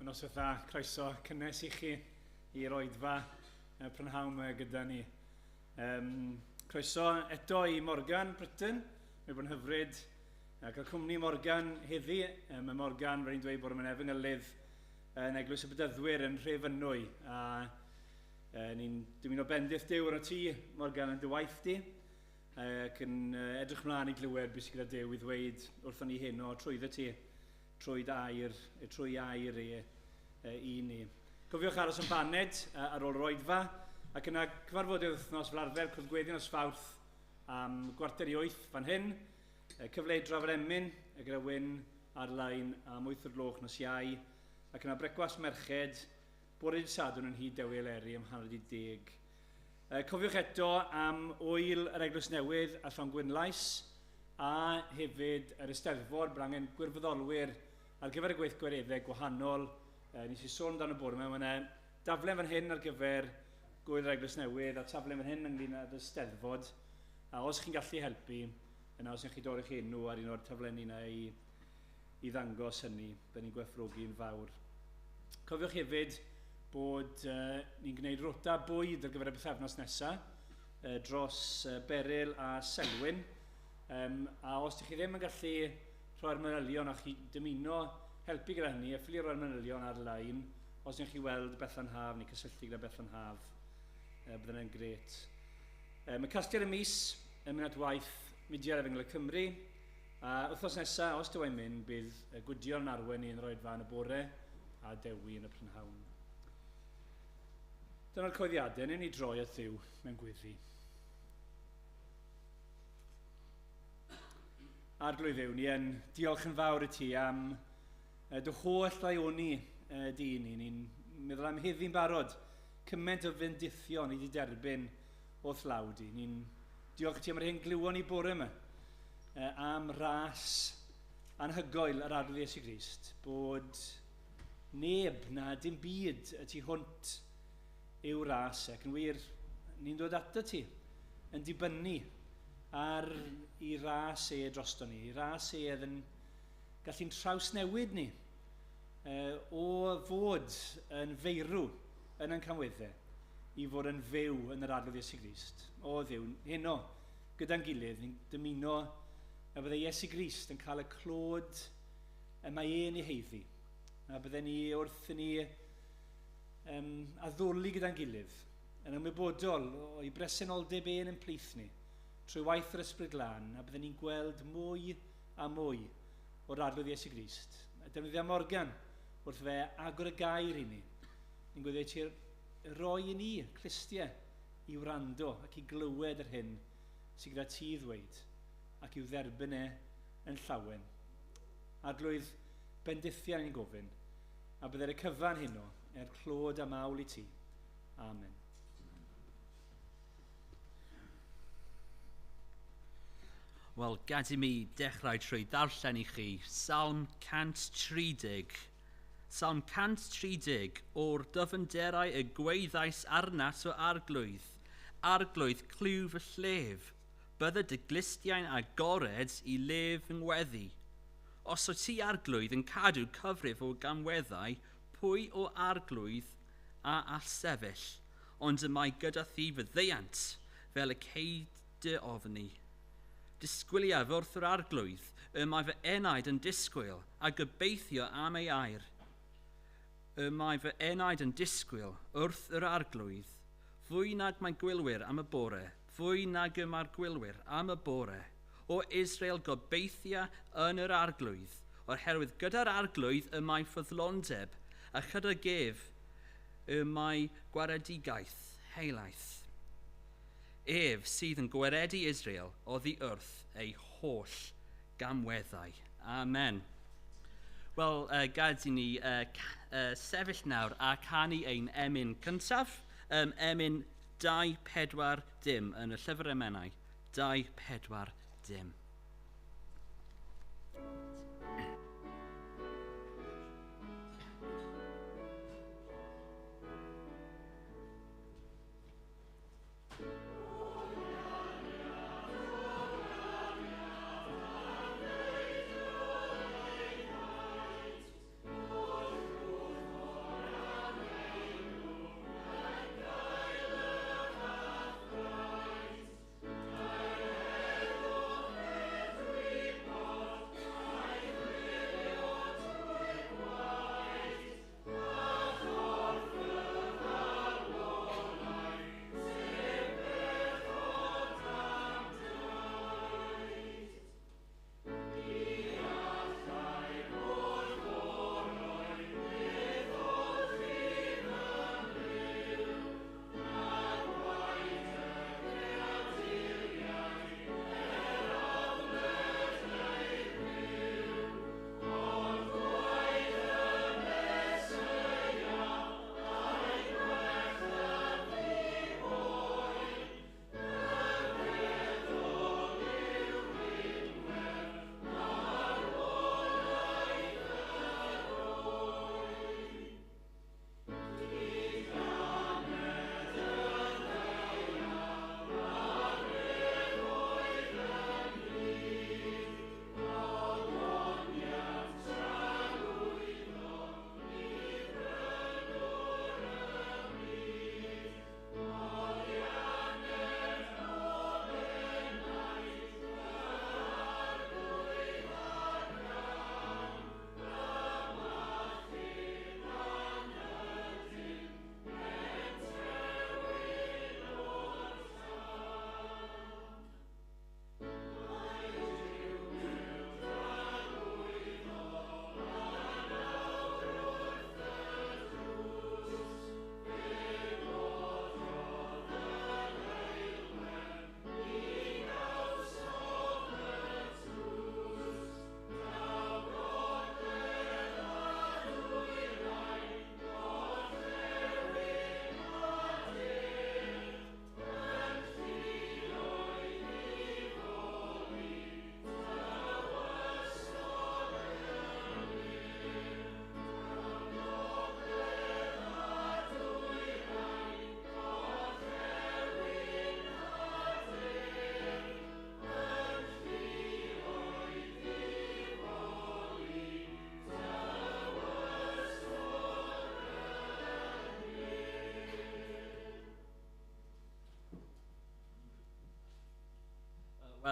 Nos dda, croeso cynnes I chi i'r oedfa prynhawn gyda ni. Croeso eto I Morgan, Britton. Mae'n bod yn hyfryd cael cwmni Morgan heddi. Mae Morgan, fe'n dweud bod yn efo ylydd yn eglwys y bydyddwyr yn Rhefynwy. Ni'n dymuno bendith Duw ar y ti, Morgan, yn dy waith di. Ac yn edrych mlaen I glywed beth sydd gyda Duw I ddweud wrthon ni heno trwyddo ti, trwy air I ni. Cofiwch aros yn baned ar ôl roedfa, ac yna cyfarfodydd wythnos fel arfer cwrdd os Fawrth am 7:45 fan hyn, cyfledra fel emyn, gyda wyn ar-lein am 8 o'r gloch nos Iau, ac yna brecwas merched, bore dydd Sadwrn yn hyd Dewi Eleri am 9:30. Cofiwch eto am wyl yr Eglwys Newydd a Llon Gwynlais, a hefyd yr Eisteddfod, bydd angen gwirfoddolwyr ar gyfer y gweithgareddau gwahanol. Nes I sôn dan y bore yma, mae'n daflen fan hyn ar gyfer gwyl yr Eglwys Newydd a taflen fan hyn ynglyn â'r Eisteddfod. A os chi'n gallu helpu, yna os ydych chi dorri'ch enw ar un o'r taflenni yna I ddangos hynny, byddwn ni'n gwerthfawrogi'n fawr. Cofiwch hefyd bod ni'n gwneud rota bwyd ar gyfer y bythefnos nesaf dros Beryl a Selwyn. A os ydych chi ddim yn gallu rhoi'r manylion a chi dymuno helpu gyda hynny, effili rhoi'r manylion ar-lein os ydych chi weld Bethan Haf neu cysylltu gyda Bethan Haf. Byddwn yn gret. Mae castiad y mis yn mynd at waith Mudiad Efengyl y Cymru. A wythnos nesaf, os dyw e'n mynd, bydd Gwydion yn arwen I yn roedfa yn y bore a Dewi yn y prynhawn. Dyna'r coeddiadau, ni'n ni droi at Dduw mewn gweddi. Arglwydd Dduw, ni yn diolch yn fawr I ti am dy holl ddaioni dyn ni. Ni'n meddwl am heddi'n barod, cymaint o fendithion I di derbyn o thlawd I. Ni'n diolch I ti am yr hyn glywon I bore yma am ras anhygoel yr arglwydd Iesu Grist, bod neb na dim byd y ti hwnt i'w ras ac yn wir, ni'n dod ato ti yn dibynnu ar I ras drosto ni, I ras yn gallu'n trawsnewid ni o fod yn feirw yn ein camweddau I fod yn fyw yn yr arglwydd Iesu Grist. O Dduw, heno, gyda'n gilydd, ni'n dymuno a bydde Iesu Grist yn cael y clod mae e'n ei heiddi. A bydde ni wrth I ni addoli gyda'n gilydd yn ymwybodol o'i bresenoldeb yn plith ni trwy waith yr Ysbryd Glân, a bydden ni'n gweld mwy a mwy o'r arglwydd Iesu Grist. A defnyddio Morgan wrth fe agor y gair I ni. Ni'n gwybod ti'n roi I ni clistiau I wrando ac I glywed yr hyn sydd gyda ti ddweud ac i'w dderbyn yn llawen. Arglwydd bendithiau ni'n gofyn a byddai'r cyfan heno clod a mawl I ti. Amen. Wel, gad I mi dechrau trwy darllen I chi Psalm 130. Psalm 130 o'r dyfynderau y gweithais arnas o arglwydd. Arglwydd clwf y llef. Bydde dy glistiau'n agored I lef yng ngweddi. Os o ti arglwydd yn cadw cyfrif o gamweddau, pwy o arglwydd a all sefyll, ond y mae gyda thi fyddeiant fel y ceid ofni. Disgwyliaf wrth yr arglwydd, y mae fy enaid yn disgwyl a gobeithio am ei air. Y mae fy enaid yn disgwyl wrth yr arglwydd, fwy nag mae gwylwyr am y bore, fwy nag y mae'r gwylwyr am y bore. O Israel gobeithio yn yr arglwydd, oherwydd gyda'r arglwydd y mae ffyddlondeb, a chyda gef y mae gwaredigaeth, heilaeth. Ef sydd yn gwaredu Israel oddi wrth ei holl gamweddau. Amen. Wel, gad I ni sefyll nawr a canu ein emyn cyntaf, emyn 2-4-dim yn y llyfr emennau. 2-4-dim.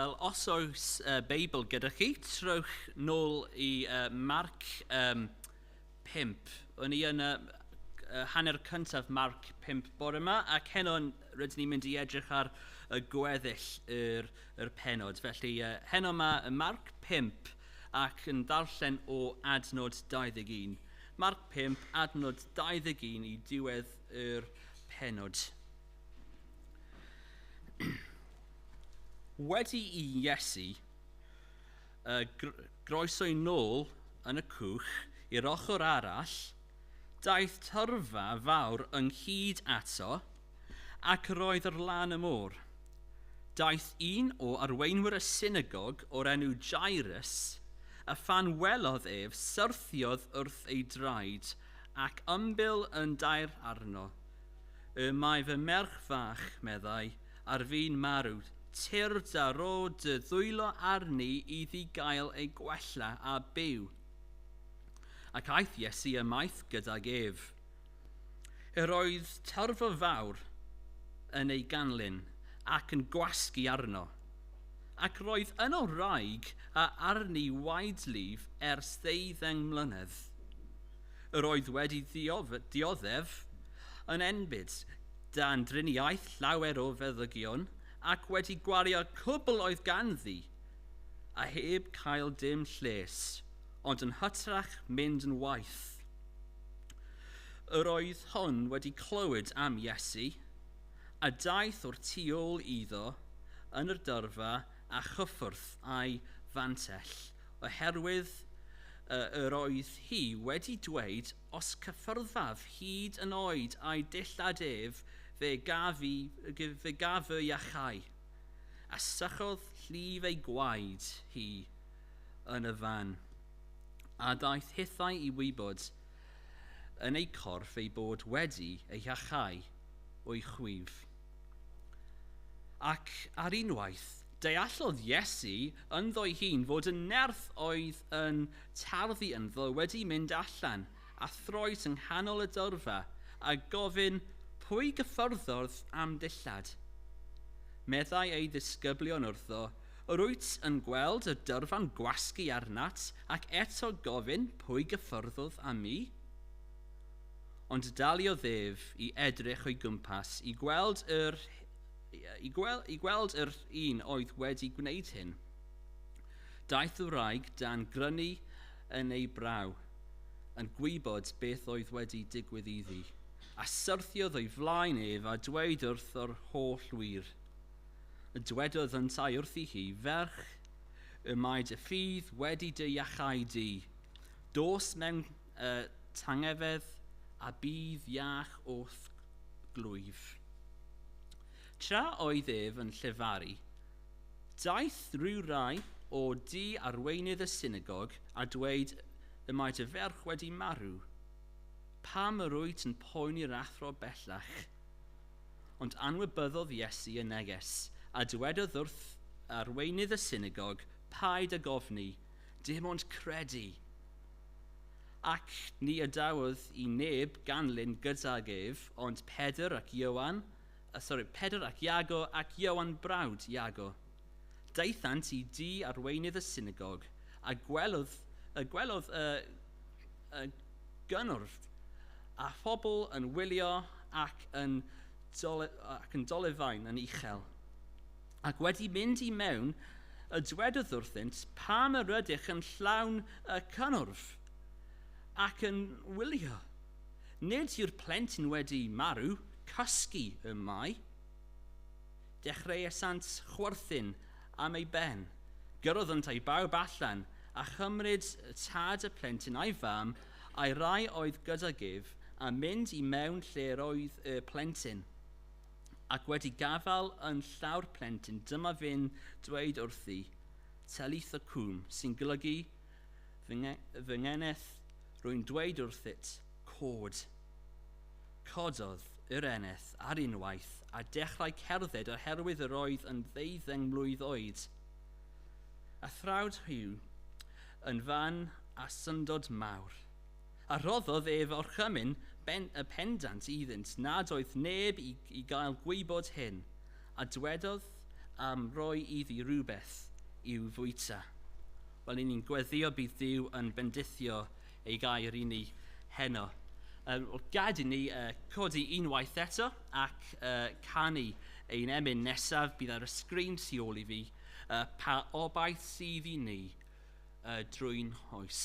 Wel, os oes Beibl gyda chi, trowch nôl i Marc 5. O'n i yn hanner cyntaf Marc 5 bore yma, ac heno'n rydyn ni'n mynd i edrych ar y gweddill yr penod. Felly, heno yma Marc 5 ac yn darllen o adnod 21. Marc 5, adnod 21 i diwedd yr penod. Wedi i Iesu groeso'i nôl yn y cwch i'r ochr arall, daeth tyrfa fawr ynghyd ato, ac yr oedd yr lan y môr. Daeth un o arweinwyr y synagog o'r enw Jairus, a phan welodd ef, syrthiodd wrth ei draed, ac ymbil yn dair arno. Mae fy merch fach, meddai, ar fi'n marw, tyrd a ro dy ddwylo arni iddi gael ei gwella a byw. Ac aeth Iesu ymaith gydag ef. Yr oedd tyrfa fawr yn ei ganlyn ac yn gwasgu arno, ac roedd yn o wraig a arni waedlif ers 12 mlynedd. Yr oedd wedi dioddef yn enbyd dan driniaeth llawer o feddygion, ac wedi gwario cwbl oedd ganddi, a heb cael dim lles, ond yn hytrach mynd yn waith. Yr oedd hon wedi clywed am Iesu, a daeth o'r tu ôl iddo yn yr dyrfa a chyffwrdd a'i fantell, oherwydd yr oedd hi wedi dweud, os cyffyrddaf hyd yn oed a'i dillad ef, fe gaf y iachau, a sychodd llif ei gwaed hi yn y fan. A daeth hithau i wybod yn ei corff ei bod wedi ei iachau o'i chwif. Ac ar unwaith, deallodd Iesu ynddo'i hun fod y nerth oedd yn tarddu ynddo wedi mynd allan a throes yng nghanol y dyrfa a gofyn pwy gyffyrddodd am dillad. Meddai ei ddisgyblion wrtho, yr wyt yn gweld y dyrfa'n gwasgu arnat ac eto gofyn pwy gyffyrddodd am mi? Ond daliodd ef i edrych o'i gwmpas i gweld yr un oedd wedi gwneud hyn. Daeth y wraig dan grynu yn ei braw, yn gwybod beth oedd wedi digwydd iddi, a syrthiodd o'i flaen ef a dweud wrth yr holl wir. Dwedodd yntai wrthi hi, ferch, y mae dy ffydd wedi dy iachau di. Dos mewn tangefedd a bydd iach o'th glwyf. Tra oedd ef yn llefaru, daeth rhyw rai o di arweinydd y synagog a dweud y mae dy ferch wedi marw. Pam yr wyt yn poeni'r athro bellach? Ond anwybyddodd Iesu y neges, a dywedodd wrth arweinydd y synagog, paid a gofni, dim ond credu. Ac ni adawodd i neb ganlyn gydag ef, ond Pedr ac Iago ac Ioan brawd Iago. Daethant i di arweinydd y synagog, a gwelodd y gynnwrf a phobl yn wylio ac yn dolefain yn uchel. Ac wedi mynd i mewn, y dwedodd wrthynt, pam yr ydych yn llawn y cynnwrf ac yn wylio? Nid yw'r plentyn wedi marw, cysgu y mae. Dechreuasant chwerthin am ei ben, gyrroddant ei bawb allan, a chymryd tad y plentyn a'i fam, a'i rai oedd gydag ef, a mynd i mewn lle roedd y plentyn. Ac wedi gafal yn llawr plentyn, dyma fe'n dweud wrthi, telith y cwm, sy'n golygu fy ngeneth, rwy'n dweud wrthyt, cod. Cododd yr eneth ar unwaith, a dechrau cerdded oherwydd yr oedd yn 12 mlwydd oed. A thrawd hw yn fan a syndod mawr. A roddodd ef orchymyn y pendant iddynt nad oedd neb i gael gwybod hyn, a dywedodd am roi iddi rhywbeth i'w fwyta. Wel, ni'n gweddio bydd Duw yn bendithio ei gair i ni heno. Gad i ni codi unwaith eto ac canu ein emyn nesaf bydd ar y sgrin tu ôl i fi pa obaith sydd i ni drwy'n hoes.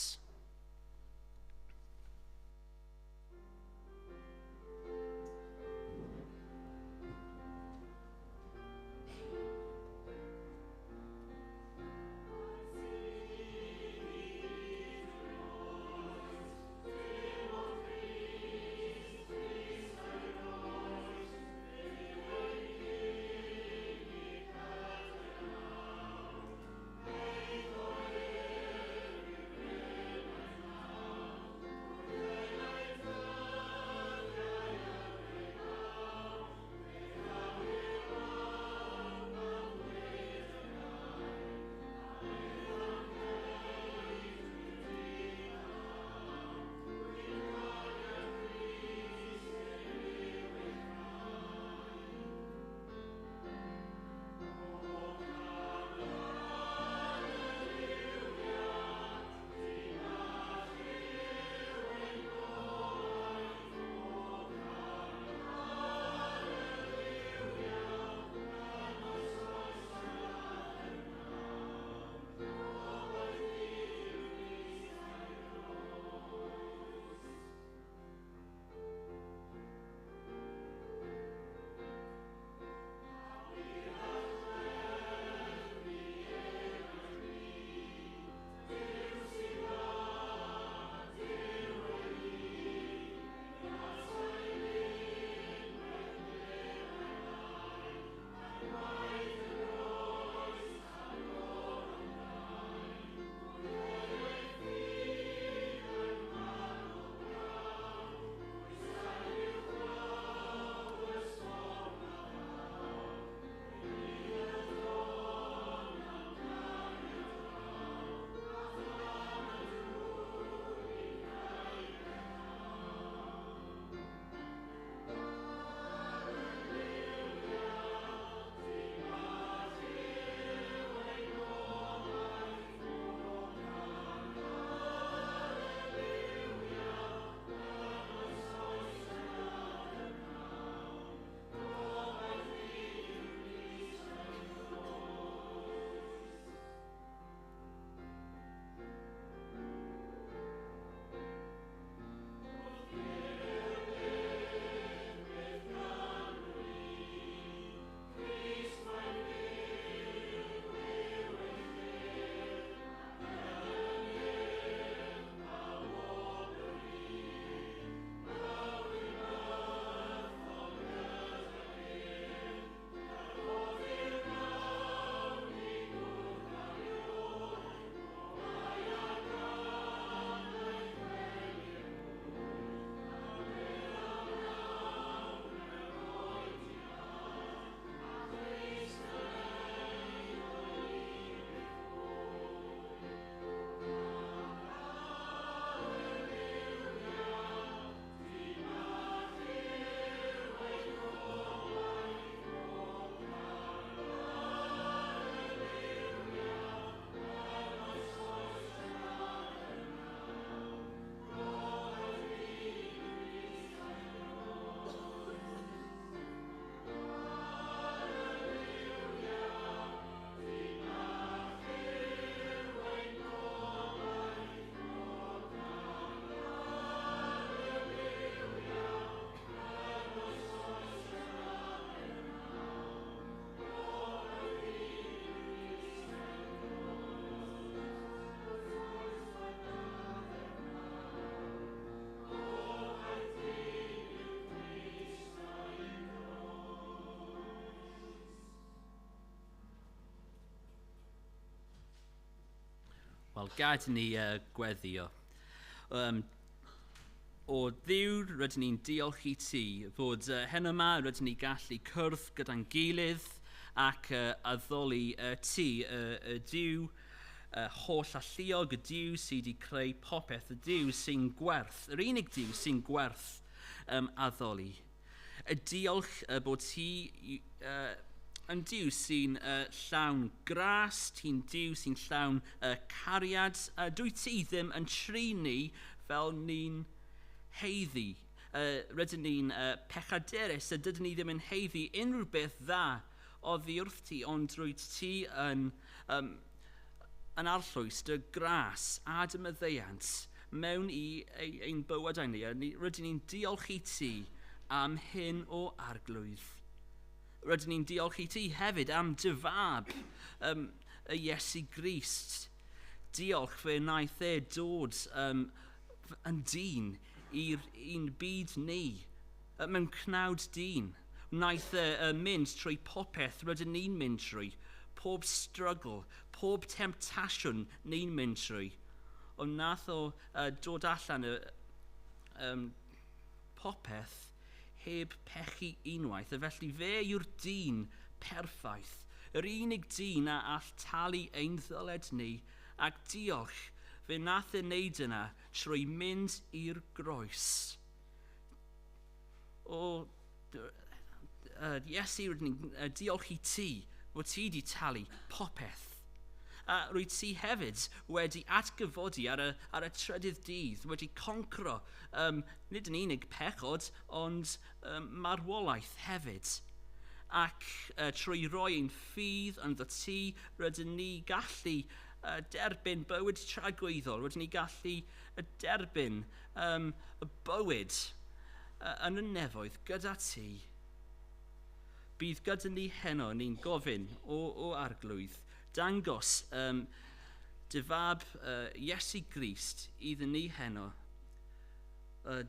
Wel, gad ni gweddio. O Dduw, rydyn ni'n diolch i ti fod heno yma rydyn ni gallu cwrdd gyda'n gilydd ac addoli ti, y Duw holl alluog, y Duw sydd wedi creu popeth, y Duw sy'n gwerth, yr unig Duw sy'n gwerth addoli. Y diolch bod ti yn Duw sy'n llawn gras, ti'n Duw sy'n llawn cariad. Dwi ti ddim yn tri ni fel ni'n heiddi. Rydyn ni'n pechaderus a dydyn ni ddim yn heiddi unrhyw beth dda oddi wrth ti, ond drwy ti yn arllwys dy gras a dy maddeuant mewn i ein bywydau ni. Rydyn ni'n diolch i ti am hyn o arglwydd. Rydyn ni'n diolch i ti hefyd am dy fab, y Iesu Grist. Diolch fe wnaeth e dod yn dyn i'n byd ni, mewn cnawd dyn. Wnaeth e mynd trwy popeth rydyn ni'n mynd trwy, pob struggle, pob temptasiwn ni'n mynd trwy. Ond nath o dod allan popeth heb pechu unwaith, a felly fe yw'r dyn perffaith, yr unig dyn a all talu ein ddyled ni, ac diolch fe nath e wneud yna trwy mynd i'r groes. Iesu, rydyn ni'n diolch i ti bod ti wedi talu popeth. Rwyt ti hefyd wedi atgyfodi ar y trydydd dydd, wedi concro nid yn unig pechod, ond marwolaeth hefyd. Ac trwy roi ein ffydd ynddo ti, rydyn ni gallu derbyn bywyd tragweddol, rydyn ni gallu derbyn y bywyd yn y nefoedd gyda ti. Bydd gyda ni heno, ni'n gofyn o arglwydd, dangos dy fab Iesu Grist iddyn ni heno.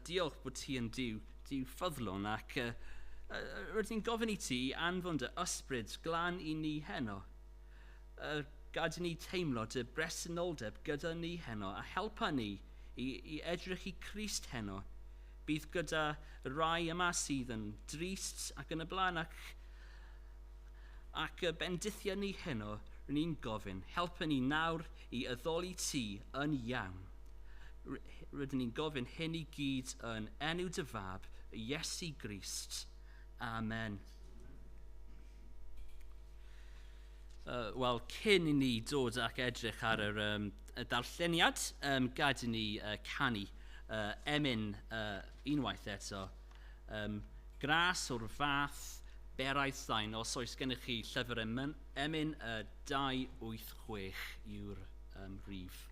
Diolch bod ti yn Duw ffyddlon, ac rydyn ni'n gofyn i ti anfon dy ysbryd glân i ni heno. Gad ni teimlo dy bresenoldeb gyda ni heno, a helpa ni i edrych i Crist heno. Bydd gyda rai yma sydd yn drist ac yn y blaen, ac bendithia ni heno, ni'n gofyn, helpa ni nawr i addoli ti yn iawn. Rydyn ni'n gofyn hyn i gyd yn enw dy fab, Iesu Grist. Amen. Wel, cyn i ni dod ac edrych ar y darlleniad, gad i ni canu emyn unwaith eto. Gras o'r fath, beraeth sain, os oes gennych chi llyfr emyn 286 yw'r rhif.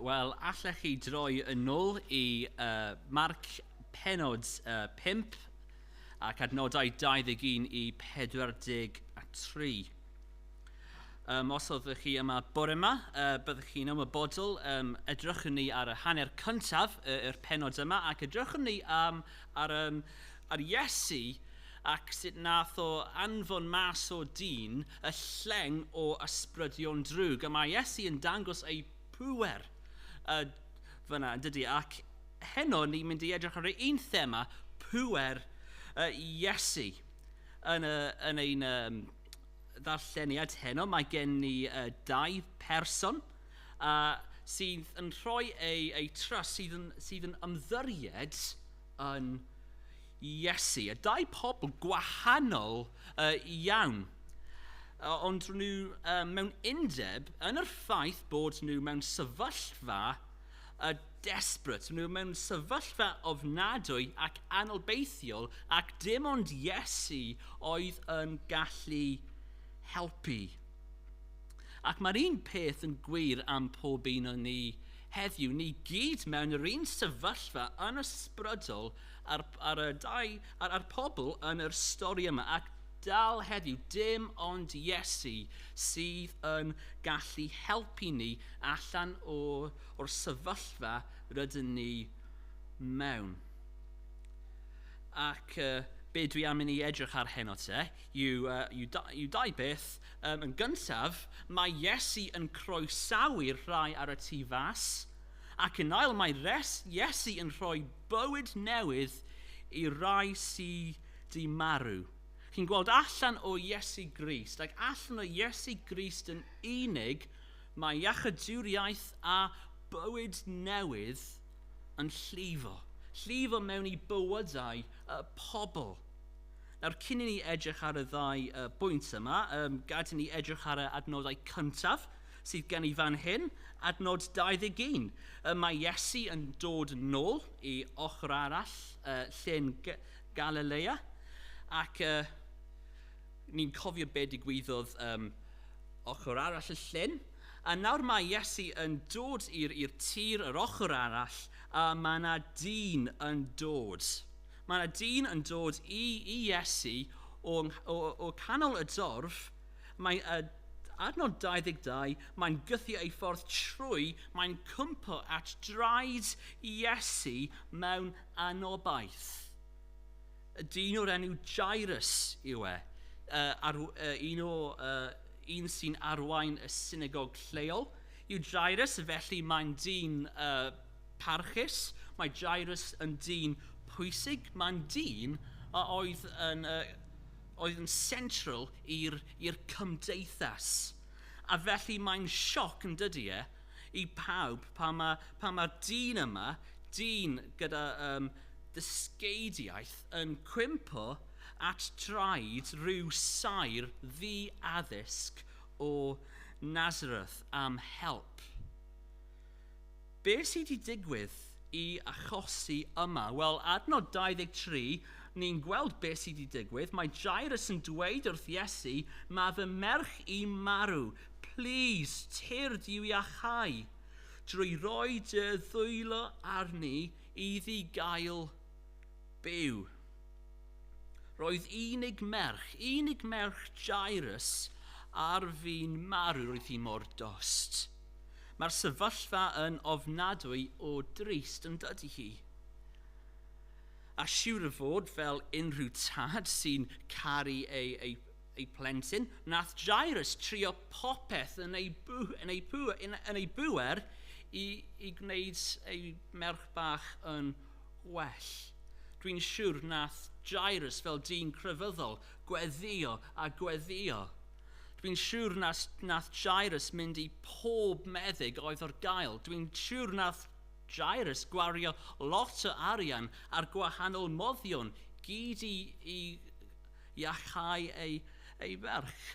Wel, allech chi droi yn ôl i Marc penod 5 ac adnodau 21 i 43. Os oeddech chi yma bore yma, byddwch chi'n ymwybodol, edrychwn ni ar y hanner cyntaf yr penod yma, ac edrychwn ni ar Iesu ac sut nath o anfon mas o dyn y lleng o ysbrydion drwg. A mae Iesu yn dangos ei pŵer fyna, dydy, ac heno ni'n mynd i edrych ar un thema, pŵer Iesu. Yn ein ddarlleniad heno, mae gen ni dau person sydd yn rhoi eu trust, sydd yn ymddiried yn Iesu. Y dau pobl gwahanol iawn, ond nhw mewn undeb yn yr ffaith bod nhw mewn sefyllfa desperate. Nhw mewn sefyllfa ofnadwy ac anobeithiol, ac dim ond Iesu oedd yn gallu helpu. Ac mae'r un peth yn gwir am pob un o ni heddiw. Ni gyd mewn yr un sefyllfa yn ysbrydol ar pobl yn yr stori yma. Ac dal heddiw, dim ond Iesu sydd yn gallu helpu ni allan o'r sefyllfa rydyn ni mewn. Ac be dwi am i ni edrych ar heno te, yw dau beth. Yn gyntaf, mae Iesu yn croesawu'r rhai ar y tu fas, ac yn ail, mae Iesu yn rhoi bywyd newydd i rai sydd di marw. Chi'n gweld allan o Iesu Grist, ac allan o Iesu Grist yn unig, mae iachydwriaeth a bywyd newydd yn llifo. Llifo mewn i bywydau pobl. Nawr, cyn i ni edrych ar y ddau bwynt yma, gad i ni edrych ar y adnodau cyntaf sydd gen i fan hyn, adnod 21. Mae Iesu yn dod nôl i ochr arall llyn Galilea, ac ni'n cofio be digwyddodd ochr arall y llyn. A nawr mae Iesu yn dod i'r tir yr ochr arall, a mae yna dyn yn dod. Mae yna dyn yn dod i Iesu o canol y dorf. Mae adnod 22, mae'n gythio ei ffordd trwy, mae'n cwmpo at draed Iesu mewn anobaith. Y dyn o'r enw Jairus yw e, un sy'n arwain y synagog lleol yw Jairus, felly mae'n dyn parchus, mae Jairus yn dyn pwysig, mae'n dyn oedd yn central i'r cymdeithas. A felly mae'n sioc yn dydy i pawb pan mae'r dyn yma, dyn gyda dysgeidiaeth yn cwympo at draed rhyw sair ddi-addysg o Nazareth am help. Be sydd wedi digwydd i achosi yma? Wel, adnod 23, ni'n gweld be sydd wedi digwydd. Mae Jairus yn dweud wrth Iesu, mae fy merch i marw. Please, tyrd i'w iachau, drwy roi dy ddwylo arni iddi gael byw. Roedd unig merch Jairus ar fi'n marw, roedd hi mor dost. Mae'r sefyllfa yn ofnadwy o drist yn dydy hi. A siŵr o fod fel unrhyw tad sy'n caru ei plentyn, nath Jairus trio popeth yn ei bŵer i gwneud ei merch bach yn well. Dwi'n siŵr nath Jairus fel dyn crefyddol gweddio a gweddio. Dwi'n siŵr nath Jairus mynd i pob meddyg oedd o'r gael. Dwi'n siŵr nath Jairus gwario lot o arian ar gwahanol moddion, gyd i iachau ei merch.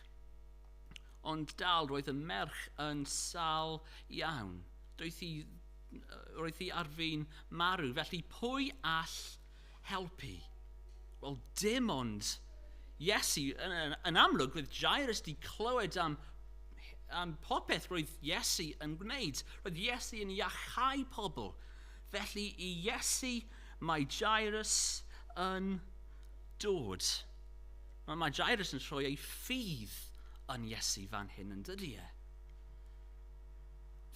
Ond dal roedd y merch yn sal iawn. Roedd hi ar fi'n marw, felly pwy all helpu? Wel, dim ond Iesu. Yn amlwg, roedd Jairus di clywed am popeth roedd Iesu yn gwneud. Roedd Iesu yn iachau pobl. Felly i Iesu mae Jairus yn dod. Mae Jairus yn rhoi ei ffydd yn Iesu fan hyn yn dydy e.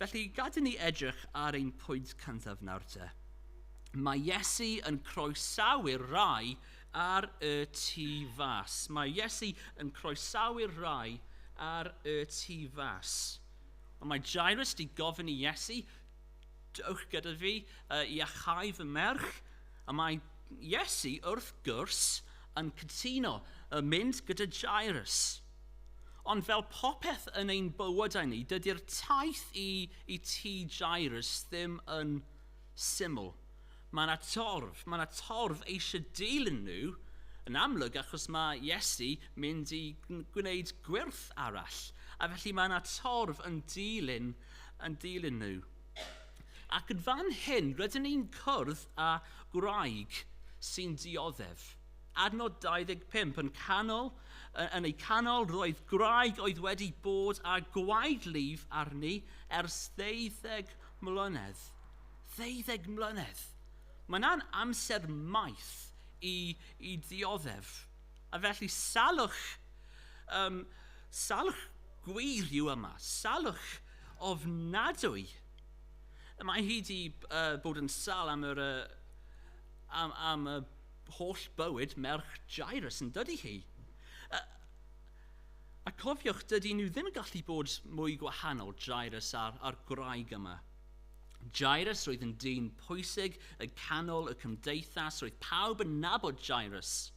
Felly, gad i ni edrych ar ein pwynt cyntaf nawr te. Mae Iesu yn croesawu'r rai ar y tu fas. Mae Iesu yn croesawu'r rai ar y tu fas. Ond mae Jairus di gofyn i Iesu, dewch gyda fi i achau fy merch, a mae Iesu wrth gwrs yn cytuno mynd gyda Jairus. Ond fel popeth yn ein bywydau ni, dydy'r taith i ti Jairus ddim yn syml. Mae yna torf eisiau dilyn nhw, yn amlwg achos mae Iesu mynd i gwneud gwirth arall. A felly mae yna torf yn dilyn nhw. Ac yn fan hyn, rydyn ni'n cwrdd â gwraig sy'n dioddef. Adnod 25 yn ei canol roedd gwraig oedd wedi bod â gwaedlif arni ers 12 mlynedd. 12 mlynedd. Mae yna'n amser maith i dioddef. A felly salwch gwir yw yma. Salwch ofnadwy. Mae hi wedi bod yn sal am y holl bywyd merch Jairus yn dydy hi. A cofiwch, dydy nhw ddim yn gallu bod mwy gwahanol, Jairus a'r gwraig yma. Jairus roedd yn dyn pwysig y canol y cymdeithas, roedd pawb yn nabod Jairus.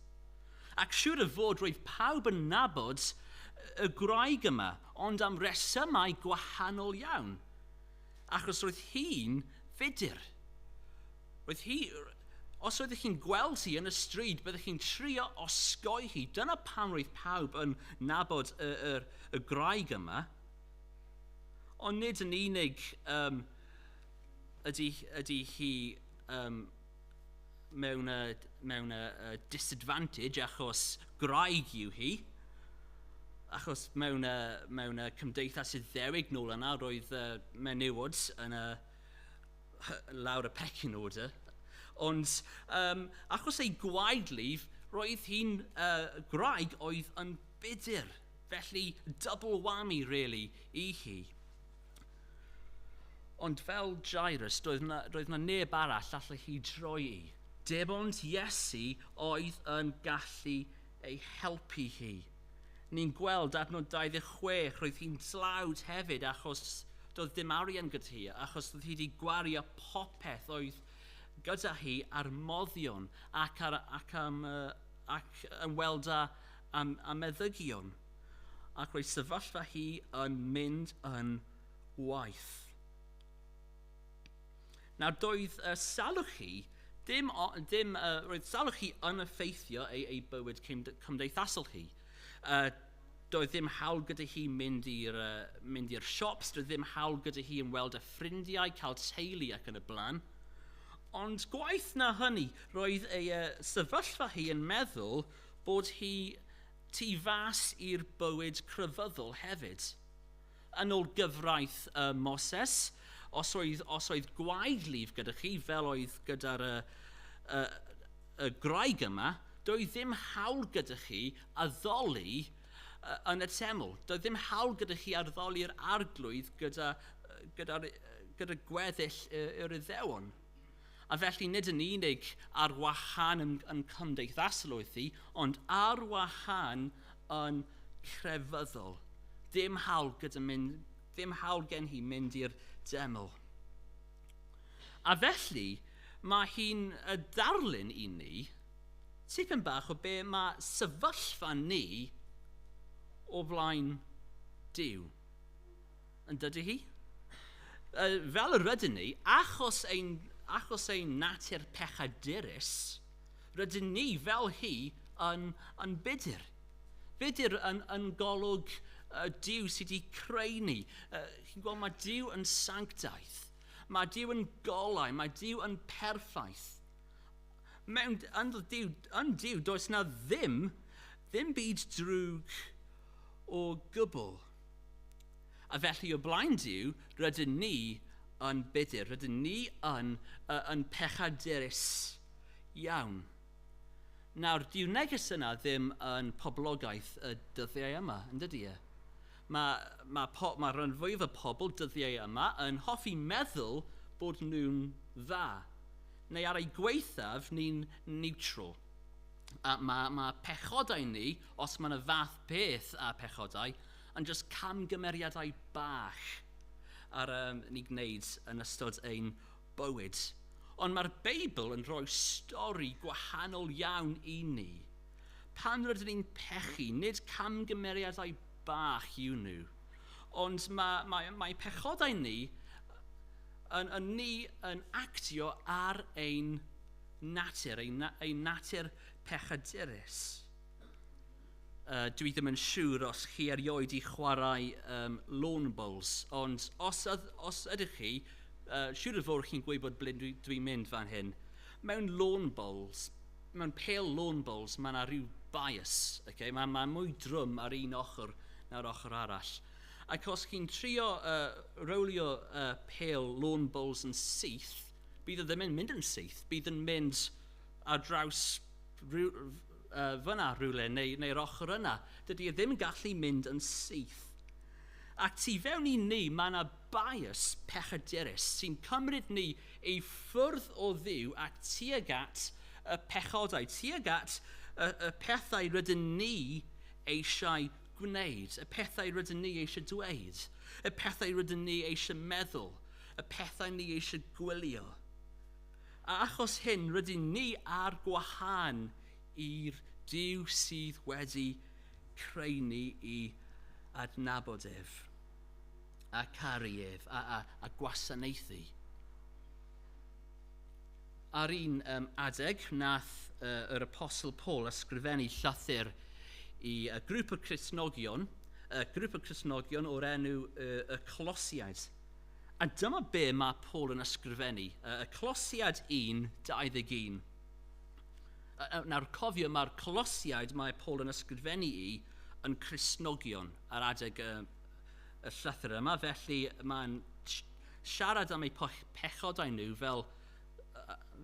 Ac siŵr y fod roedd pawb yn nabod y gwraig yma, ond am resymau gwahanol iawn. Achos roedd hi'n fudur. Os roeddech chi'n gweld hi yn y stryd, byddech chi'n trio osgoi hi. Dyna pam roedd pawb yn nabod y gwraig yma. Ond nid yn unig ydy hi mewn y disadvantage achos gwraig yw hi. Achos mewn y cymdeithas Iddewig nôl yna, roedd menywod yn lawr y pecyn order. Ond achos ei gwaedlif, roedd hi'n gwraig oedd yn budur. Felly double whammy, really, i hi. Ond fel Jairus, roedd na neb arall allai hi droi i. Dim ond Iesu oedd yn gallu ei helpu hi. Ni'n gweld adnod 26, roedd hi'n dlawd hefyd achos doedd dim arian gyda hi, achos doedd hi wedi gwario popeth oedd gyda hi ar moddion ac yn weld â meddygion. Ac roedd sefyllfa hi yn mynd yn waith. Nawr doedd salwch hi, roedd salwch hi yn effeithio ei bywyd cymdeithasol hi. Doedd ddim hawl gyda hi mynd i'r siops, doedd ddim hawl gyda hi yn weld y ffrindiau, cael teulu ac yn y blaen. Ond gwaith na hynny, roedd ei sefyllfa hi yn meddwl bod hi tu fas i'r bywyd crefyddol hefyd. Yn ôl gyfraith Moses, os oedd gwaedlif gyda chi, fel oedd gyda'r y graig yma, doedd ddim hawl gyda chi addoli yn y teml. Doedd ddim hawl gyda chi addoli'r arglwydd gyda gweddill yr Iddewon. A felly nid yn unig ar wahân yn cymdeithasol oedd hi, ond ar wahân yn crefyddol. Dim hawl gen hi mynd i'r deml. A felly, mae hi'n darlun i ni, tipyn bach o be mae sefyllfa ni o flaen Duw. Yn dydy hi? Fel y rydyn ni, achos ein natur pechadurus, rydyn ni fel hi yn budur. Budur yn golwg Duw sydd wedi creu ni. Chi'n gweld, mae Duw yn sanctaeth. Mae Duw yn golau, mae Duw yn perffaith. Yn Duw, does na ddim byd drwg o gwbl. A felly o blaen Duw, rydyn ni yn budur, rydyn ni yn pechadurus iawn. Nawr, Duw neges yna ddim yn poblogaeth y dyddiau yma, yn dydy e? Mae rhan fwyaf y pobl dyddiau yma yn hoffi meddwl bod nhw'n dda. Neu ar ei gweithaf, ni'n neutral. Mae pechodau ni, os mae'n y fath beth a pechodau, yn just camgymeriadau bach ar ni gwneud yn ystod ein bywyd. Ond mae'r Beibl yn rhoi stori gwahanol iawn i ni. Pan rydyn ni'n pechu, nid camgymeriadau bach yw nhw, ond mae pechodau ni yn actio ar ein natur, ein natur pechadurus. Dwi ddim yn siŵr os chi erioed i chwarae lawn bowls, ond os ydych chi, siŵr o fod chi'n gwybod ble dwi'n mynd fan hyn. Mewn lawn bowls, mewn pêl lawn bowls, mae yna rhyw bias. Okay? Mae mwy drwm ar un ochr na'r ochr arall. Ac os chi'n trio rowlio pêl lawn bowls yn syth, bydd ddim yn mynd yn syth, bydd yn mynd ar draws fyna rhywle neu'r ochr yna. Dydy e ddim yn gallu mynd yn syth. Ac tu fewn i ni, mae yna bias pechadurus sy'n cymryd ni ei ffwrdd o ddiw ac tuag at y pechodau, tuag at y pethau rydyn ni eisiau gwneud, y pethau rydyn ni eisiau dweud, y pethau rydyn ni eisiau meddwl, y pethau ni eisiau gwylio. A achos hyn, rydyn ni ar gwahân i'r Duw sydd wedi creu ni i adnabod ef, a caru ef, a gwasanaethu. Ar un adeg, nath yr Apostol Paul ysgrifennu llythyr i grŵp o Cristnogion o'r enw y Colosiaid. A dyma be mae Paul yn ysgrifennu, y Colosiad 1:21. Nawr cofio, mae'r Colosiaid mae Paul yn ysgrifennu i yn Cristnogion ar adeg y llythyr yma, felly mae'n siarad am eu pechodau nhw fel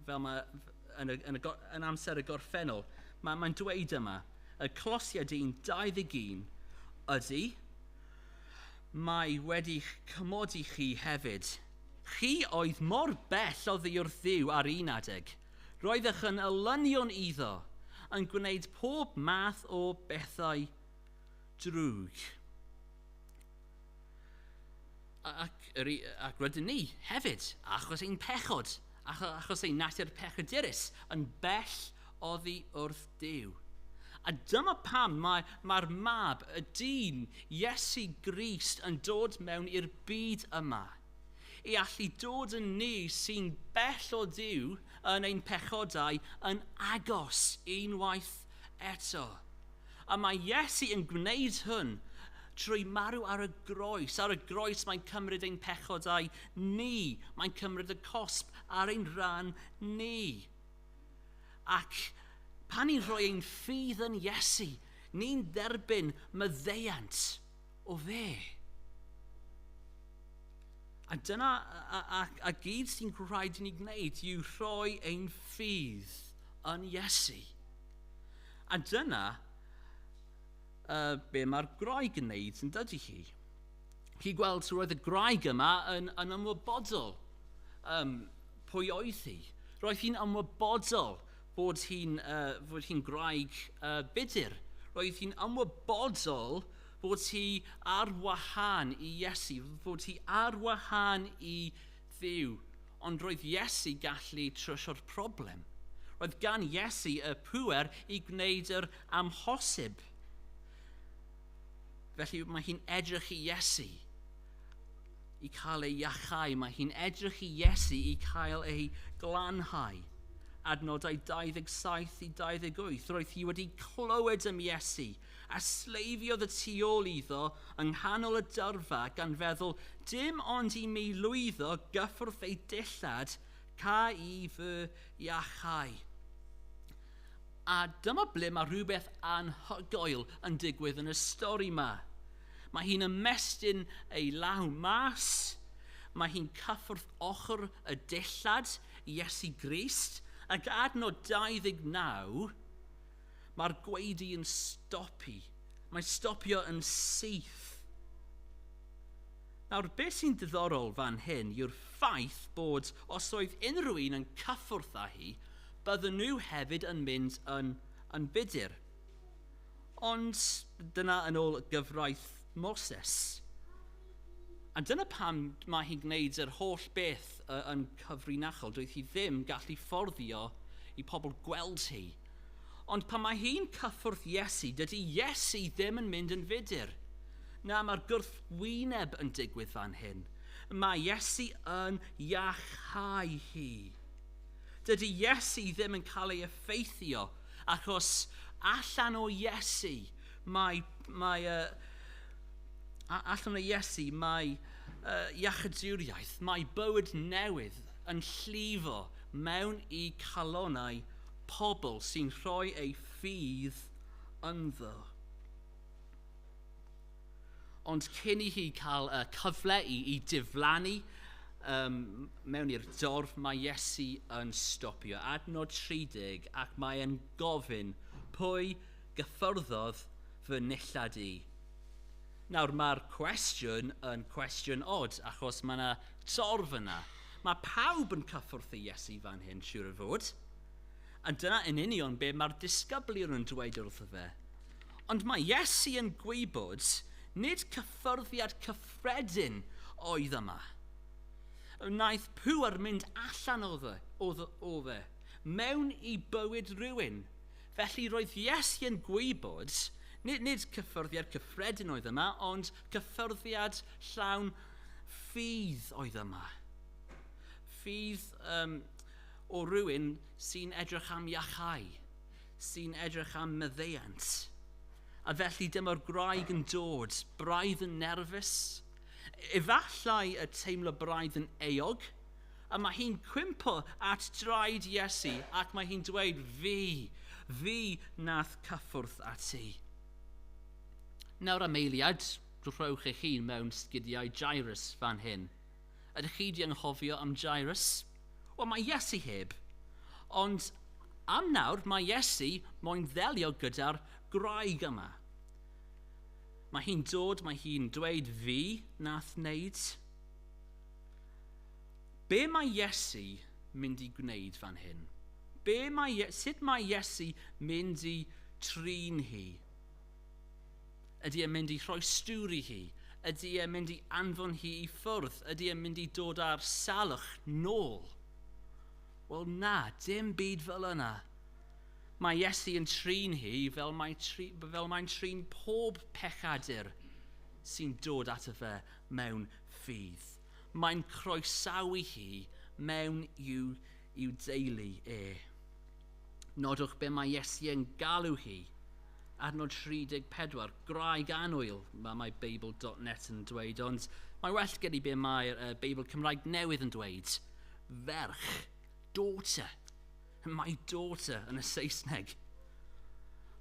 mae yn amser y gorffennol. Mae'n dweud yma, y Colosiad 1:21 ydy, mae wedi cymodi chi hefyd. Chi oedd mor bell oddi wrth Dduw ar un adeg. Roeddech yn elynion iddo, yn gwneud pob math o bethau drwg. Ac rydyn ni hefyd, achos ein pechod, achos ein natur pechadurus, yn bell oddi wrth Duw. A dyma pam mae'r mab, y dyn, Iesu Grist yn dod mewn i'r byd yma. I allu dod yn ni sy'n bell o Duw yn ein pechodau yn agos unwaith eto. A mae Iesu yn gwneud hwn trwy marw ar y groes. Ar y groes mae'n cymryd ein pechodau ni. Mae'n cymryd y cosb ar ein rhan ni. Ac pan ni'n rhoi ein ffydd yn Iesu, ni'n derbyn maddeuant o fe. A dyna, a gyd sy'n rhaid i ni gwneud yw rhoi ein ffydd yn Iesu. A dyna be mae'r graig yn gwneud yn dydy chi. Chi gweld roedd y graig yma yn ymwybodol. Pwy oedd hi? Roedd hi'n ymwybodol bod hi'n graig budur. Roedd hi'n ymwybodol bod hi ar wahân i Iesu, bod hi ar wahân i Dduw. Ond roedd Iesu gallu trysio'r problem. Roedd gan Iesu y pŵer i gwneud yr amhosib. Felly mae hi'n edrych i Iesu i cael ei iachau. Mae hi'n edrych i Iesu i cael ei glanhau. Adnodau 27 i 28. Roedd hi wedi clywed am Iesu a sleifiodd y tu ôl iddo yng nghanol y dyrfa gan feddwl dim ond i mi lwyddo gyffwrdd ei dillad ca i fy iachau. A dyma ble mae rhywbeth anhygoel yn digwydd yn y stori yma. Mae hi'n ymestyn ei law mas, mae hi'n cyffwrdd ochr y dillad Iesu Grist, ac adnod 29, mae'r gweidi yn stopi. Mae'n stopio yn syth. Nawr, beth sy'n diddorol fan hyn yw'r ffaith bod os oedd unrhyw un yn cyffwrdd â hi, bydden nhw hefyd yn mynd yn budur. Ond dyna yn ôl gyfraith Moses. A dyna pam mae hi'n gwneud yr holl beth yn cyfrinachol, doedd hi ddim gallu fforddio i pobl gweld hi. Ond pan mae hi'n cyffwrdd Iesu, dydy Iesu ddim yn mynd yn fudur. Na, mae'r gwrthwyneb yn digwydd fan hyn. Mae Iesu yn iachau hi. Dydy Iesu ddim yn cael ei effeithio, achos allan o Iesu, allan o Iesu, mae iachadwriaeth, mae bywyd newydd yn llifo mewn i calonnau pobl sy'n rhoi ei ffydd ynddo. Ond cyn i hi cael cyfle i diflannu mewn i'r dorf, mae Iesu yn stopio. Adnod 30, ac mae e'n gofyn pwy gyffyrddodd fy nillad i. Nawr, mae'r cwestiwn yn cwestiwn od, achos mae yna dorf yna. Mae pawb yn cyffwrdd i Iesu fan hyn, siŵr o fod. A dyna yn union be mae'r disgyblion yn dweud wrtho fe. Ond mae Iesu yn gwybod nid cyffyrddiad cyffredin oedd yma. Wnaeth pŵer mynd allan o fe, mewn i bywyd rhywun. Felly roedd Iesu yn gwybod, nid cyffyrddiad cyffredin oedd yma, ond cyffyrddiad llawn ffydd oedd yma. Ffydd o rywun sy'n edrych am iachau, sy'n edrych am meddeiant. A felly dyma'r graig yn dod, braidd yn nerfus. Efallai y teimlo braidd yn eog, a mae hi'n cwympo at draed Iesu, ac mae hi'n dweud, fi nath cyffwrdd ati. Nawr am eiliad, rhowch eich hun mewn sgidiau Jairus fan hyn. Ydych chi di anghofio am Jairus? Wel, mae Iesu heb. Ond am nawr, mae Iesu moyn ddelio gyda'r graig yma. Mae hi'n dod, mae hi'n dweud fi nath wneud. Be mae Iesu mynd i gwneud fan hyn? Sut mae Iesu mynd i trin hi? Ydy e'n mynd i rhoi stwr i hi? Ydy e'n mynd i anfon hi i ffwrdd? Ydy e'n mynd i dod â'r salwch nôl? Wel na, dim byd fel yna. Mae Iesu yn trin hi fel mae'n trin pob pechadur sy'n dod ato fe mewn ffydd. Mae'n croesawu hi mewn i'w deulu e. Nodwch be mae Iesu yn galw hi. Adnod 34, graig annwyl, mae Bible.net yn dweud, ond mae well gen i be mae'r Beibl Cymraeg newydd yn dweud. Ferch, daughter. Mae daughter yn y Saesneg.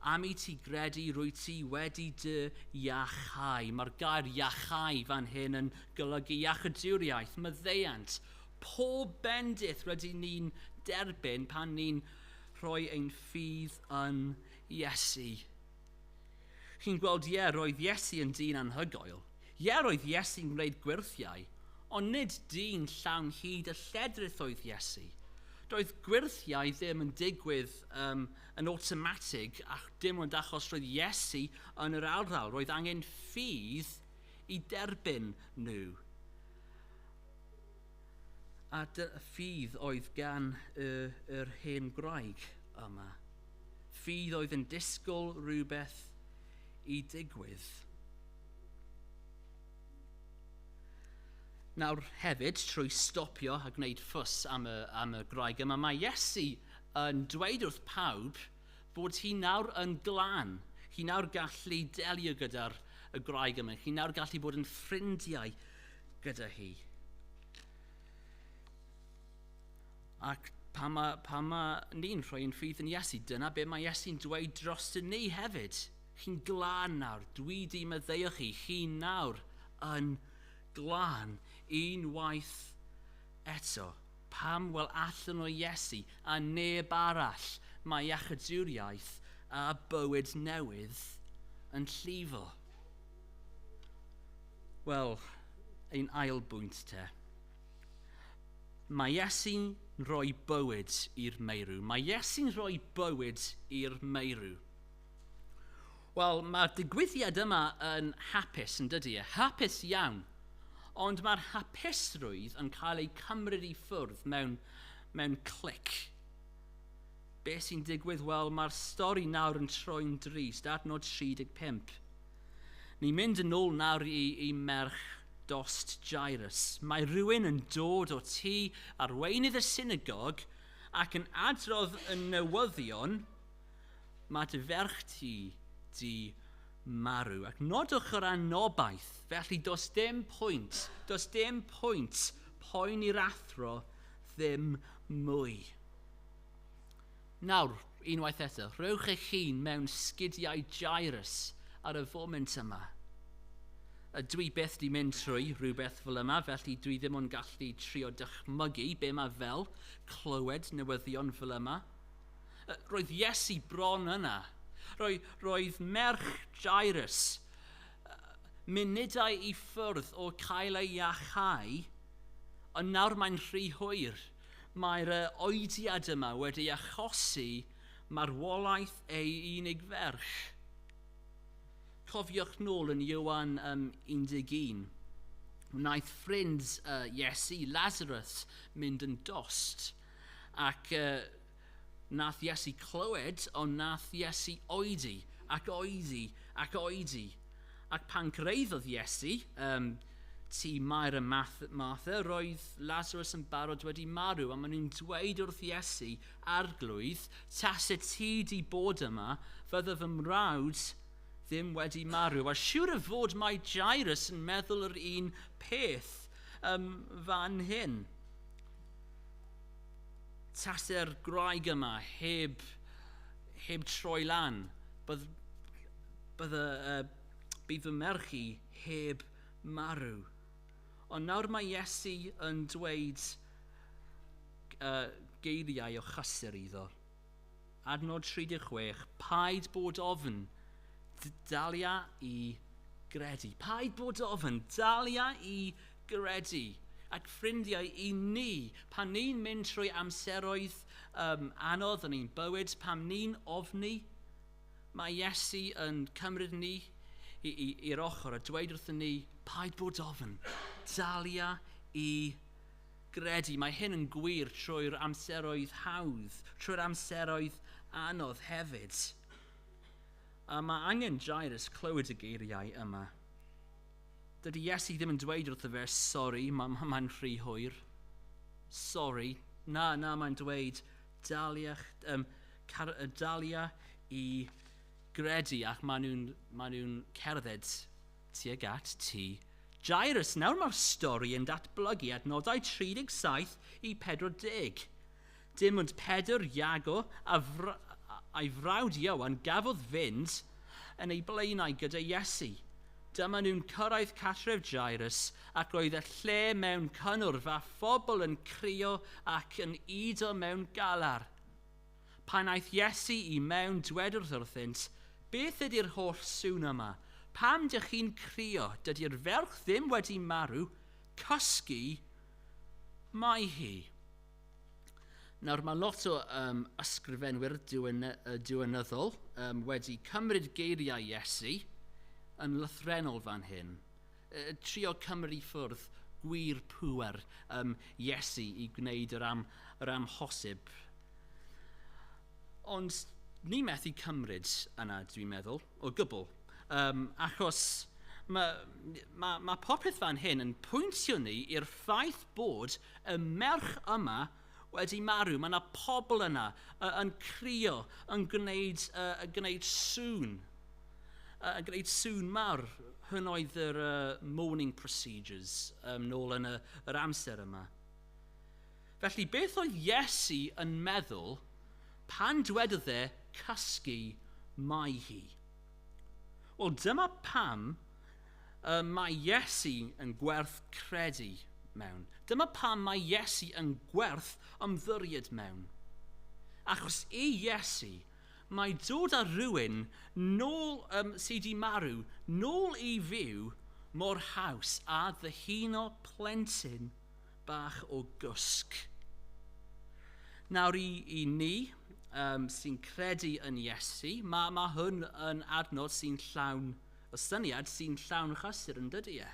Am i ti gredu rwy ti wedi dy iachau. Mae'r gair iachau fan hyn yn golygu iachadwriaeth, meddeiant. Pob bendith rydyn ni'n derbyn pan ni'n rhoi ein ffydd yn Iesu. Chi'n gweld, roedd Iesu yn dyn anhygoel. Roedd Iesu'n gwneud gwirthiau, ond nid dyn llawn hyd y lledrith oedd Iesu. Doedd gwirthiau ddim yn digwydd yn automatig, ac dim ond achos roedd Iesu yn yr ardal. Roedd angen ffydd i derbyn nhw. A ffydd oedd gan yr hen graig yma. Ffydd oedd yn disgwyl rhywbeth i digwydd. Nawr hefyd, trwy stopio a gwneud ffws am y graig yma, mae Iesu yn dweud wrth pawb bod hi nawr yn glân. Hi nawr gallu delio gyda'r graig yma. Hi nawr gallu bod yn ffrindiau gyda hi. Ac pan mae ni'n rhoi ein ffydd yn Iesu, dyna be mae Iesu'n dweud dros ni hefyd. Chi'n glân nawr, dwi di meddeio chi, chi nawr yn glân unwaith eto. Pam? Wel, allan o Iesu a neb arall mae iachadwriaeth a bywyd newydd yn llifo. Wel, ein ail bwynt te. Mae Iesu'n rhoi bywyd i'r meirw. Mae Iesu'n rhoi bywyd i'r meirw. Wel, mae'r digwyddiad yma yn hapus yn dydy e. Hapus iawn. Ond mae'r hapusrwydd yn cael ei cymryd i ffwrdd mewn clic. Be sy'n digwydd? Wel, mae'r stori nawr yn troi'n drist, adnod 35. Ni'n mynd yn ôl nawr i merch dost Jairus. Mae rhywun yn dod o tŷ arweinydd y synagog ac yn adrodd y newyddion mae dy ferch ti di marw. Ac nodwch yr anobaith, felly does dim pwynt poen i'r athro ddim mwy. Nawr, unwaith eto, rhowch eich hun mewn sgidiau Jairus ar y foment yma. Dwi byth di mynd trwy rhywbeth fel yma, felly dwi ddim yn gallu trio dychmygu be mae fel clywed newyddion fel yma. Roedd Iesu bron yna. Roedd merch Jairus munudau i ffwrdd o cael ei iachau, ond nawr mae'n rhy hwyr. Mae'r oediad yma wedi achosi marwolaeth ei unig ferch. Cofiwch nôl yn Ioan 11. Wnaeth ffrind Iesu, Lazarus, mynd yn dost. Ac nath Iesu clywed, ond nath Iesu oedi, ac oedi, ac oedi. Ac pan cyrraeddodd Iesu, ti Mair a Martha, roedd Lazarus yn barod wedi marw, a maen nhw'n dweud wrth Iesu arglwydd, tase ti di bod yma, fydda fy mrawd ddim wedi marw. A siŵr y fod mae Jairus yn meddwl yr un peth fan hyn. Tase'r graig yma heb troi lan, bydd fy merch i heb marw. Ond nawr mae Iesu yn dweud geiriau o chysur iddo. Adnod 36, paid bod ofn, dalia i gredu. Paid bod ofn, dalia i gredu. Ac ffrindiau i ni, pan ni'n mynd trwy amseroedd anodd yn ein bywyd, pan ni'n ofni, mae Iesu yn cymryd ni i'r ochr a dweud wrthyn ni, paid bod ofn, dalia i gredu. Mae hyn yn gwir trwy'r amseroedd hawdd, trwy'r amseroedd anodd hefyd. A mae angen Jairus clywed y geiriau yma. Dydy Iesu ddim yn dweud wrtho fe, sori, mae'n rhy hwyr. Sori. Na, mae'n dweud, dalia i gredu, ac maen nhw'n cerdded tuag at ti. Jairus, nawr mae'r stori yn datblygu adnodau 37 i 40. Dim ond Pedr, Iago a'i frawd Ioan gafodd fynd yn ei blaenau gyda Iesu. Dyma nhw'n cyrraedd cartref Jairus ac roedd y lle mewn cynnwrf a phobl yn crio ac yn udo mewn galar. Pan aeth Iesu i mewn dwedwrth wrthynt, beth ydy'r holl sŵn yma? Pam dych chi'n crio? Dydy'r ferch ddim wedi marw, cysgu mae hi. Nawr mae lot o ysgrifenwyr diwynyddol wedi cymryd geiriau Iesu yn lythrenol fan hyn. Trio cymryd i ffwrdd gwir pŵer Iesu i gwneud yr amhosib. Ond ni methu cymryd yna, dwi'n meddwl, o gwbl. Achos mae popeth fan hyn yn pwyntio ni i'r ffaith bod y merch yma wedi marw. Mae yna pobl yna yn crio, yn gwneud sŵn. Yn gwneud sŵn mawr. Hyn oedd yr mourning procedures nôl yn yr amser yma. Felly beth oedd Iesu yn meddwl pan dwedodd e cysgu mae hi? Wel, dyma pam mae Iesu yn gwerth credu mewn. Dyma pam mae Iesu yn gwerth ymddiried mewn. Achos i Iesu, mae dod â rhywun nôl sydd wedi marw, nôl i fyw mor haws a ddyhuno plentyn bach o gwsg. Nawr i ni sy'n credu yn Iesu, mae hwn yn adnod sy'n llawn, o syniad sy'n llawn chysur yn dydy e.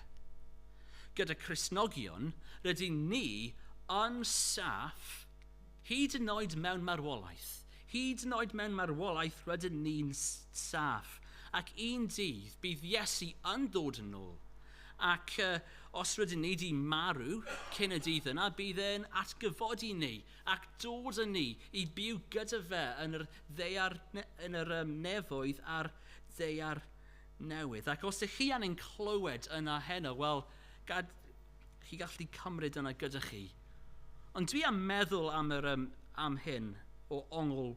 Gyda Cristnogion, rydyn ni yn saff hyd yn oed mewn marwolaeth. Hyd yn oed mewn marwolaeth rydyn ni'n saff. Ac un dydd bydd Iesu yn dod yn ôl. Ac os rydyn ni di marw cyn y dydd yna, bydd e'n atgyfodi ni ac dod â ni i byw gyda fe yn yr nefoedd a'r ddaear newydd. Ac os ydych chi angen clywed yna heno, wel, chi gallu cymryd yna gyda chi. Ond dwi am meddwl am hyn o ongl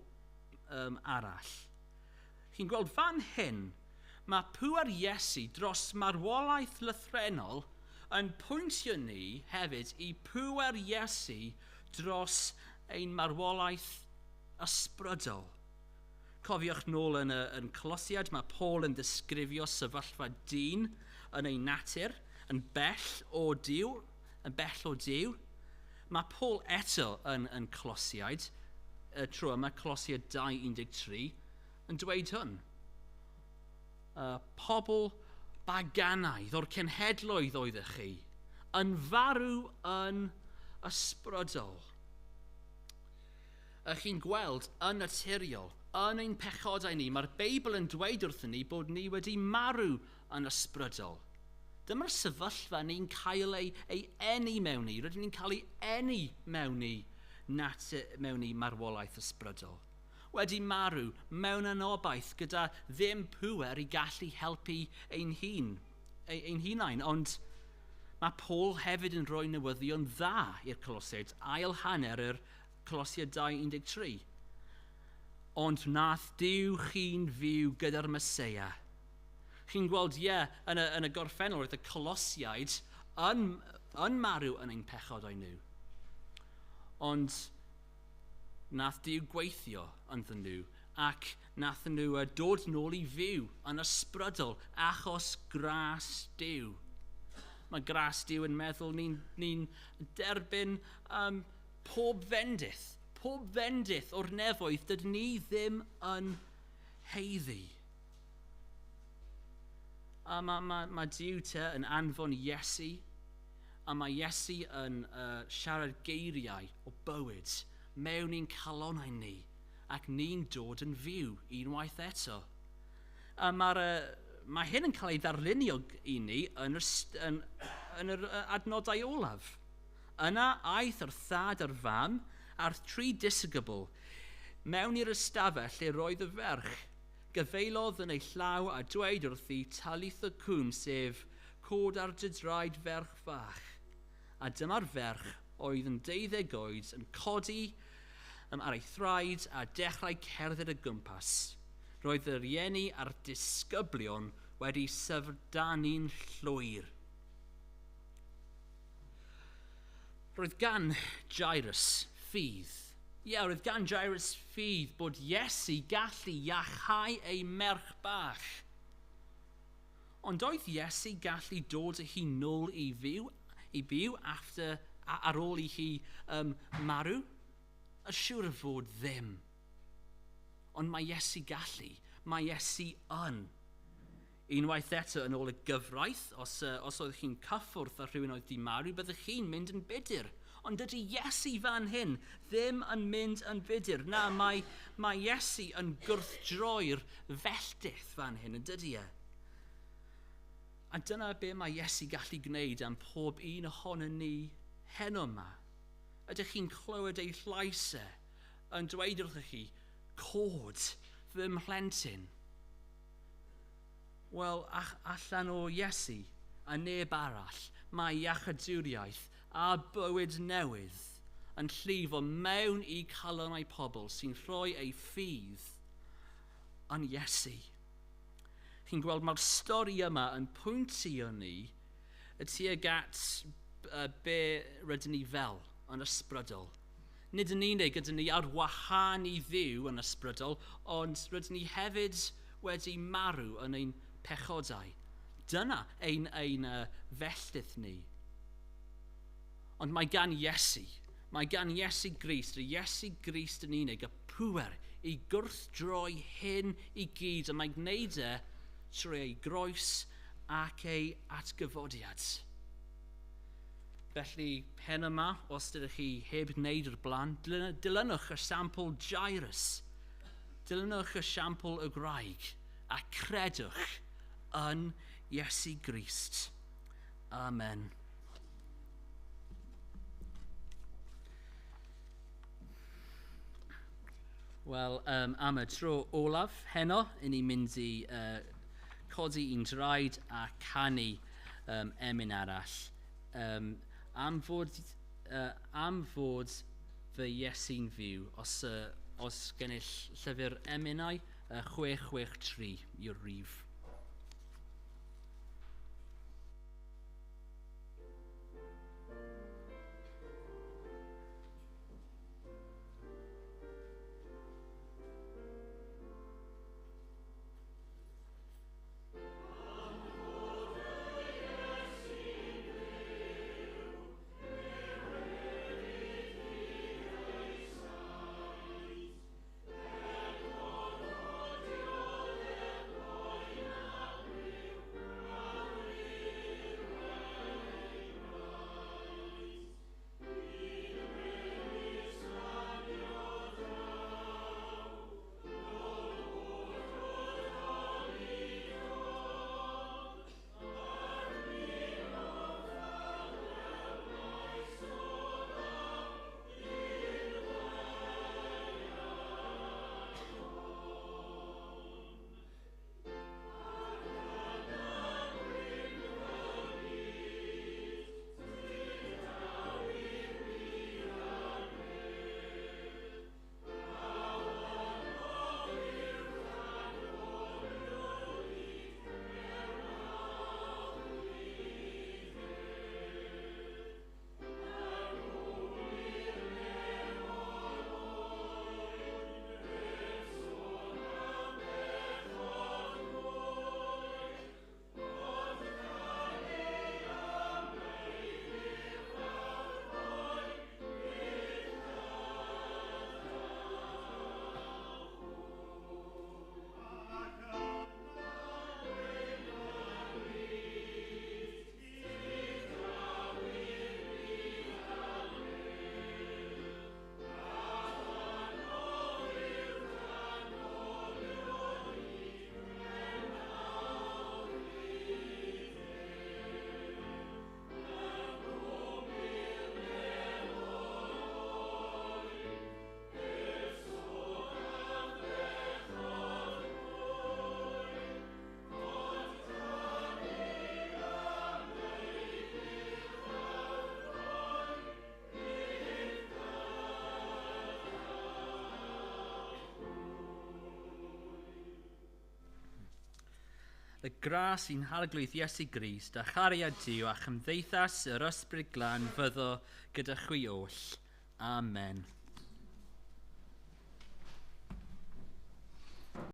arall. Chi'n gweld fan hyn, mae pŵer Iesu dros marwolaeth lythrenol yn pwyntio ni hefyd i pŵer Iesu dros ein marwolaeth ysbrydol. Cofiwch nôl yn Colosiad, mae Paul yn disgrifio sefyllfa dyn yn ei natur, yn bell o Duw. Mae Paul eto yn Colosiad, tro yma Colosiad 2:13, yn dweud hwn. Pobl baganaidd o'r cenhedloedd oeddech chi, yn farw yn ysbrydol. Chi'n gweld yn naturiol, yn ein pechodau ni, mae'r Beibl yn dweud wrthyn ni bod ni wedi marw yn ysbrydol. Dyma'r sefyllfa ni'n cael ei eni mewn i. Rydyn ni'n cael ei eni mewn i marwolaeth ysbrydol. Wedi marw mewn anobaith gyda ddim pŵer i gallu helpu ein hunain. Ond mae Paul hefyd yn rhoi newyddion dda i'r Colosiaid, ail hanner yr Colosiad 2:13. Ond nath Duw chi'n fyw gyda'r Meseia. Chi'n gweld, yn y gorffennol roedd y Colosiaid yn marw yn ein pechodau nhw. Ond nath Duw gweithio ynddyn nhw, ac nath nhw dod nôl i fyw yn ysbrydol achos gras Duw. Mae gras Duw yn meddwl ni'n derbyn pob fendith o'r nefoedd dydyn ni ddim yn heiddi. A mae Duw te yn anfon Iesu, a mae Iesu yn siarad geiriau o bywyd mewn i'n calonnau ni, ac ni'n dod yn fyw unwaith eto. Mae hyn yn cael ei ddarlunio i ni yn yr adnodau olaf. Yna aeth yr thad a'r fam a'r 3 disgybl mewn i'r ystafell lle roedd y ferch. Gyfeilodd yn ei llaw a dweud wrthi talitha cwm, sef cod ar dy draed ferch fach. A dyma'r ferch oedd yn 12 oed yn codi ar ei thraed a dechrau cerdded y gwmpas. Roedd yr rieni a'r disgyblion wedi syfrdanu'n llwyr. Roedd gan Jairus ffydd. Roedd gan Jairus ffydd bod Iesu gallu iachau ei merch bach. Ond oedd Iesu gallu dod â hi nôl i byw ar ôl i hi marw? Siŵr y fod ddim. Ond mae Iesu gallu. Mae Iesu yn. Unwaith eto yn ôl y gyfraith, os oedd chi'n cyffwrdd â rhywun oedd di marw, byddech chi'n mynd yn budur. Ond dydy Iesu fan hyn ddim yn mynd yn budur. Na, mae Iesu yn gwrthdroi'r felltith fan hyn, yn dydy e. A dyna be mae Iesu gallu gwneud am pob un ohonyn ni heno yma. Ydych chi'n clywed ei llais yn dweud wrthych chi, cod fy mhlentyn. Wel, allan o Iesu a neb arall, mae iachadwriaeth a bywyd newydd yn llifo mewn i calonnau pobl sy'n rhoi ei ffydd yn Iesu. Chi'n gweld mae'r stori yma yn pwyntio ni y tuag at be rydyn ni fel yn ysbrydol. Nid yn unig ydyn ni ar wahân i Dduw yn ysbrydol, ond rydyn ni hefyd wedi marw yn ein pechodau. Dyna ein felltith ni. Ond mae gan Iesu Grist, y Iesu Grist yn unig, y pŵer i gwrthdroi hyn i gyd, a mae'n gwneud trwy ei groes ac ei atgyfodiad. Felly, pen yma, os ydych chi heb wneud o'r blaen, dilynwch y sampl Jairus, dilynwch y sampl y graig, a credwch yn Iesu Grist. Amen. Wel, am y tro olaf heno, i ni mynd i codi un draed a canu emyn arall. Am fod fy Iesu'n fyw, os gennych llyfr emynau, 663 yw'r rhif. Y gras sy'n harglwydd Iesu Grist, a chariad Duw a chymdeithas yr ysbryd glân fyddo gyda chwi oll. Amen.